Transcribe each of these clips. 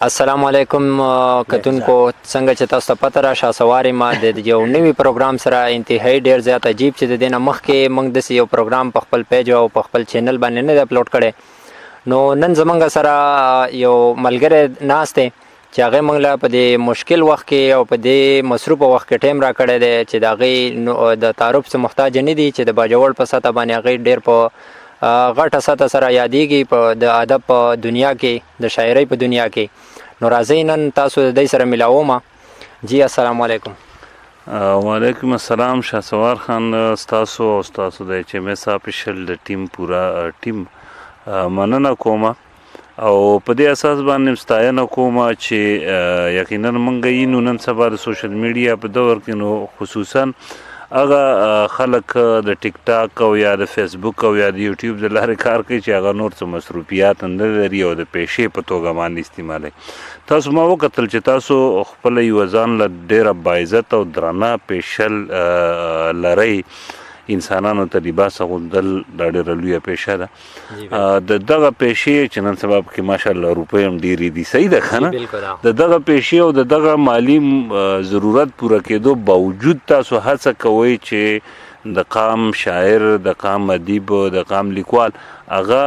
السلام علیکم کتونکو څنګه چې تاسو ته پته راشه سوارې ما د یو نوي پروګرام سره انتهایی ډیر زیات عجیب چې د دې نه مخکې موږ داسې یو پروګرام په خپل پیج او په خپل چینل باندې نه دی اپلوډ کړی. نو نن زموږ سره یو ملګری ناست دی چې هغې موږ له په دې مشکل وخت کې او په دې مصروفه وخت کې ټایم راکړی دی چې د هغې د تعارف څه محتاج نه دي چې د باجوړ په سطح باندې هغې ډېر په غټه سطح سره یادېږي په د ادب په دنیا کې د شاعرۍ په دنیا کې. نو راځئ نن تاسو د دوی سره ملاومه. جی السلام علیکم. وعلیکم السلام. شهسوار خان ستاسو او ستاسو د ایچ ام ایس آفیشل د ټیم پورا ټیم مننه کومه او په دې اساس باندې ستاینه کومه چې یقینا موږ یې نو نن سبا د سوشل میډیا په دور کې نو خصوصا هغه خلک د ټیک ټاک او یا د فیسبوک او یا د یوټیوب د لارې کار کوي چې هغه نور څه مصروفیات نه لري او د پیشې په توګه باندې استعمالوي. تاسو ما وکتل چې تاسو خپله یوه ځان له ډېره باعزت او درانه پیشل لرئ. انسانانو ته لباس اغوندل دا ډېره لویه پیشه ده. د دغه پیشې چې نن سبا پکې ماشاءالله روپۍ هم ډېرې دي، صحیح ده که نه؟ د دغه پیشې او د دغه مالي ضرورت پوره کېدو باوجود تاسو هڅه کوئ چې د قام شاعر، د قام ادیب، د قام لیکوال هغه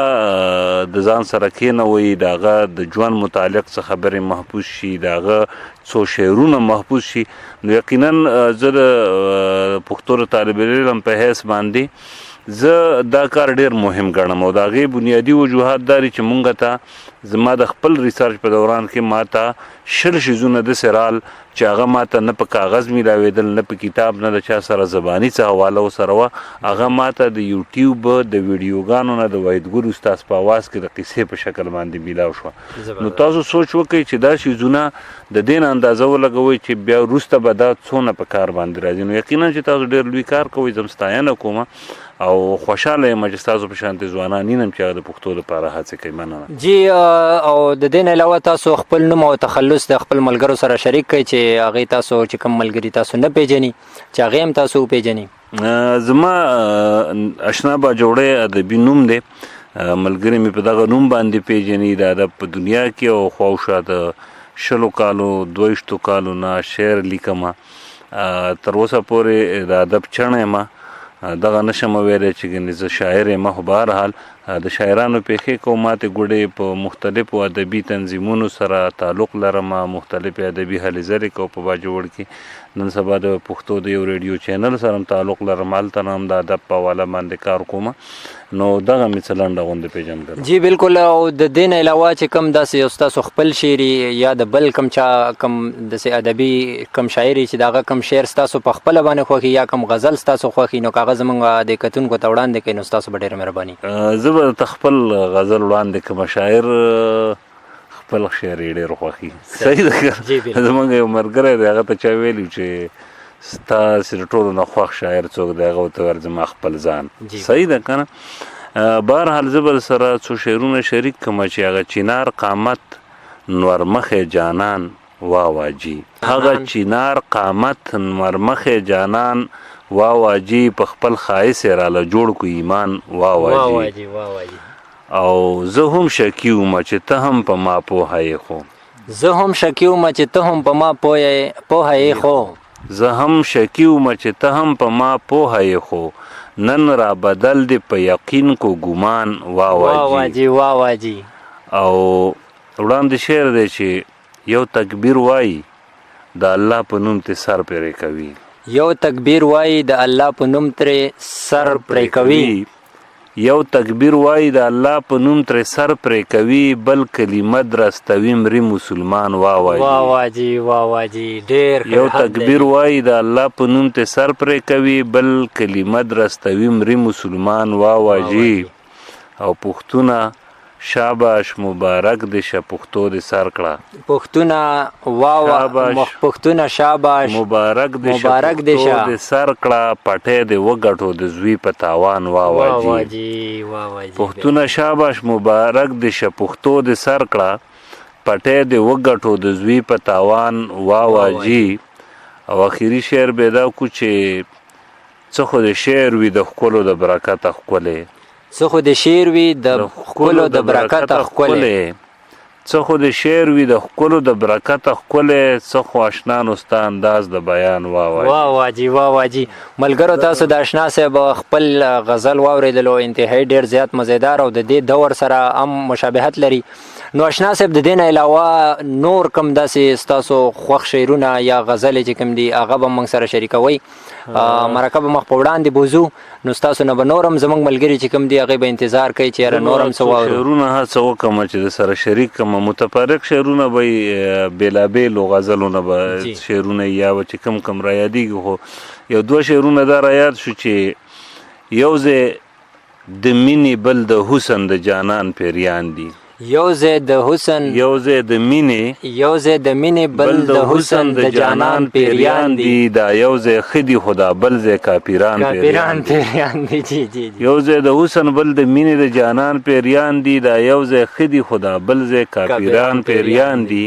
د ځان سره کېنوئ، د هغه د ژوند متعلق څه خبرې محفوظ شي، د هغه څو شعرونه محفوظ شي. نو یقینا زه د پښتو د طالب علم په حیث باندې زه دا کار ډېر مهم ګڼم او د هغې بنیادي وجوهات دا دي چې مونږ ته زما د خپل ریسرچ په دوران کې ما ته 20 شیزونه داسې رال چې هغه ما ته نه په کاغذ میلاوېدل، نه په کتاب، نه د چا سره زباني څه حواله ورسره وه. هغه ما ته د یوټیوب د ویډیوګانو نه د وحیدګل استاذ په اواز کې د قصې په شکل باندې میلاو شوه. نو تاسو سوچ وکئ چې دا شیزونه د دې نه اندازه ولګوئ چې بیا وروسته به دا څونه په کار باندې راځي. نو یقینا چې تاسو ډېر لوی کار کوئ، زه ستاینه کومه او خوشحاله یم چې ستاسو په شانتې ځوانان وینم چې هغه د پښتو لپاره هڅې کوي. مننه. جی او د دې نه علاوه تاسو خپل نوم او تخلص د خپل ملګرو سره شریک کړئ چې هغې تاسو چې کوم ملګري تاسو نه پیژني چې هغې هم تاسو وپیژني. زما اشنا باجوړی ادبي نوم دی، ملګري مې په دغه نوم باندې پیژني. د ادب په دنیا کې او خواوشا د 20 کالو 22 کالو نه شعر لیکمه، تر اوسه پورې د ادب چڼی یم. دغه نشم ویلی چې ګنې زه شاعر یم، خو به هر حال د شاعرانو پیښې کوم. ماتې ګوډې په مختلفو ادبي تنظیمونو سره تعلق لرم، مختلفې ادبي هلې ځلې کوم په باجوړ کې. نن سبا د پښتو د یو ریډیو چینل سره هم تعلق لرم، هلته نه هم د ادب په حواله باندې کار کوم. نو دغه مې څه لنډه غوندې پیژنګل. جی بالکل. او د دې نه علاوه چې کوم داسې یو ستاسو خپل شعر یا د بل کوم چا کوم داسې ادبي کوم شاعر چې د هغه کوم شعر ستاسو په خپله باندې خوښي یا کوم غزل ستاسو خوښي، نو که هغه زموږ د کتونکو ته وړاندې کړئ نو ستاسو به ډېره مهرباني. زه به ته خپل غزل وړاندې کړم. شاعر خپل شعر یې ډېر خوښي، صحیح ده که؟ زموږ یو ملګری دی، هغه ته چا ویلي چې ستاسې د ټولو نه خوښ شاعر څوک دی؟ هغه ورته ویل زما خپل ځان. صحیح ده که نه؟ بهرحال زه به سره څو شعرونه شریک کړم چې هغه چینار قامت نورمخې جانان واواجي، هغه چینار قامت نورمخې جانان واواجي، په خپل ښایست یې راله جوړ کو ایمان واواجي. او زه هم شکي وم چې ته هم په ما پوهه یې خو، زه هم شکي وم چې ته هم په ما پوهه یې خو، زه هم شکي وم چې ته هم په ما پوهه یې خو، نن را بدل دی په یقین کو ګمان واواجي. او وړاندې شعر دی چې یو تکبیر وایي د الله په نوم ترې سر پرې کوي، یو تکبیر وایي د الله په نوم ترې سر پرې کوي، یو تکبیر وایي د الله په نوم ترې سر پرې کوي، بل کلمه درستوي مري مسلمان واواجي. ډېر یو تکبیر وایي د الله په نوم ترې سر پرې کوي، بل کلمه درستوي مري مسلمان واواجي. او پښتونه شاباش مبارک دې شه پښتو دې سر کړه، پښتونه شاباش مبارک دې شه پښتو دې سر کړه، پټې دې وګټو د زوی په تاوان واواجي. پښتونه شاباش مبارک دې شه پښتو دې سر کړه، پټې دې وګټو د زوی په تاوان واواجي. او اخري شعر پیدا کو چې څه خو د شعر وي د ښکلو د برکته ښکلی، څه خو د شعر وي د ښکلو د برکته ښکلی، څه خو د شعر وي د ښکلو د برکته ښکلی، څه خو اشنا نو ستا انداز د بیان واه جی واه جی. ملګرو تاسو د اشنا صاحب خپل غزل واورېدلو، انتهایی ډېر زیات مزیدار او د دې دور سره هم مشابهت لري. نو اشنا صاحب د دې نه علاوه نور کوم داسې ستاسو خوښ شعرونه یا غزلې چې کوم دي هغه به موږ سره شریکوئ؟ مرکه به مخ په وړاندې بوځو، نو ستاسو نه به نور هم زموږ ملګري چې کوم دي هغې به انتظار کوي چې یاره نور هم څه واورو. شعرونه هڅه وکړم چې د سره شریک کړم، متفرق شعرونه به یې بېلابېلو غزلونه به شعرونه یا به چې کم را یادېږي، خو یو دوه شعرونه دا را یاد شو چې یو ځای د مینې بل د حسن د جانان پیریان دي. یو ځای د حسن، یو ځای د مینې، یو ځای د مینې بل د حسن د جانان پیریان دي. دا یو ځای ښه دي خو دا بل ځای کاپیران پیریان دي. جی جی. یو ځای د حسن بل د مینې د جانان پیریان دي، دا یو ځای ښه دي خو دا بل ځای کاپیران پیریان دي.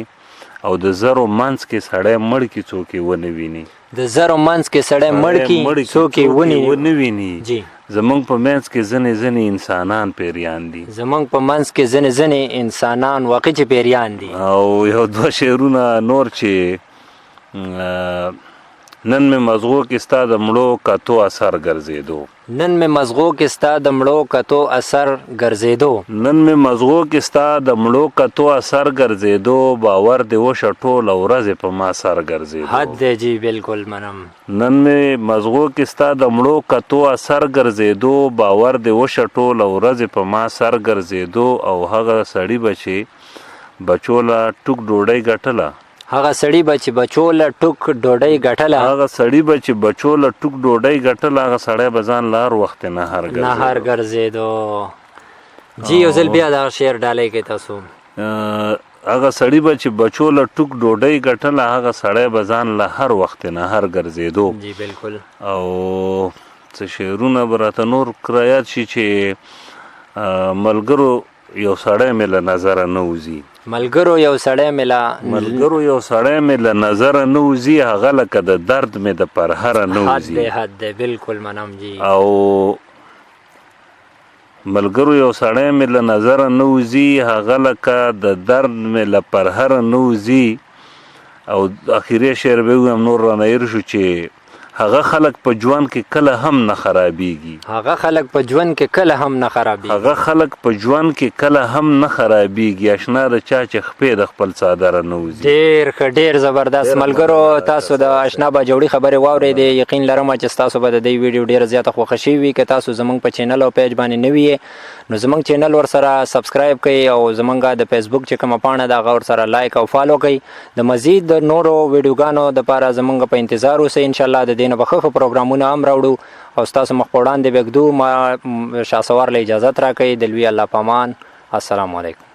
او د زرو منځ کې سړی مړ کې څوک یې ونه ویني، د زرو منځ کې سړی مړ کې څوک یې ونه ویني. جی. زمونږ په منځ کې ځینې انسانان پیریان دي، زمونږ په منځ کې ځینې انسانان واقع چې پیریان دي. او یو دوه شعرونه نور چې نن مې مزغو کې ستا د مړو کتو اثر ګرځېدو، نن مې مزغو کې ستا د مړو کتو اثر ګرځېدو، نن مې مزغو کې ستا د مړو کتو اثر ګرځېدو، باور دې وشه ټوله ورځې په ما سر ګرځېدو. حد دی جی بالکل منم. نن مې مزغو کې ستا د مړو کتو اثر ګرځېدو، باور دې وشه ټوله ورځې په ما سر ګرځېدو. او هغه سړي به چې بچوله ټوک ډوډۍ ګټله، هغه سړي به چې بچوله ټوک ډوډۍ ګټله، هغه سړي به چې بچوله ټوک ډوډۍ ګټله، هغه سړی به ځان لار وخت نهر ګرځېدو. جی یو ځل بیا دغه شعر ډالۍ کې تاسو. هغه سړي به چې بچوله ټوک ډوډۍ ګټله، هغه سړی به ځان له هر وخت نهر ګرځېدو. جی بالکل. او څه شعرونه به راته نور کرایات شي چې ملګرو یو سړی مې له نظره نه وځي، ملګرو یو سړی مې له نظره نه وځي، هغه لکه د درد مې د پرهره نه وځي. حد دی بالکل منم جی. او ملګرو یو سړی مې له نظره نه وځي، هغه لکه د درد مې له پرهره نه وځي. او اخیری شعر به ویم نور رانه هیر شو چې هغه خلک په ژوند کې کله هم نه خرابېږي، هغه خلک په ژوند کې کله هم نه خرابېږي، هغه خلک په ژوند کې کله هم نه خرابېږي. اشنا د چا چې خپې د خپل څادره نه وځي. ډېر ښه، ډېر زبردست. ملګرو تاسو د اشنا باجوړي خبرې واورېدې، یقین لرم چې تاسو به د دې ویډیو ډېره زیاته خوښه شوې وي. که تاسو زموږ په چینل او پیج باندې نوي یې نو زموږ چینل ورسره سبسکرایب کړئ، او زموږ د فیسبوک چې کومه پاڼه ده هغه ورسره لایک او فالو کړئ. د مزید د نورو ویډیوګانو دپاره زموږ په انتظار اوسئ. انشاءالله د دې نه به ښه پروګرامونه هم راوړو او ستاسو مخ په وړاندې به ږدو. ما شهسوار له اجازت راکړئ. د لوی الله په امان. السلام علیکم.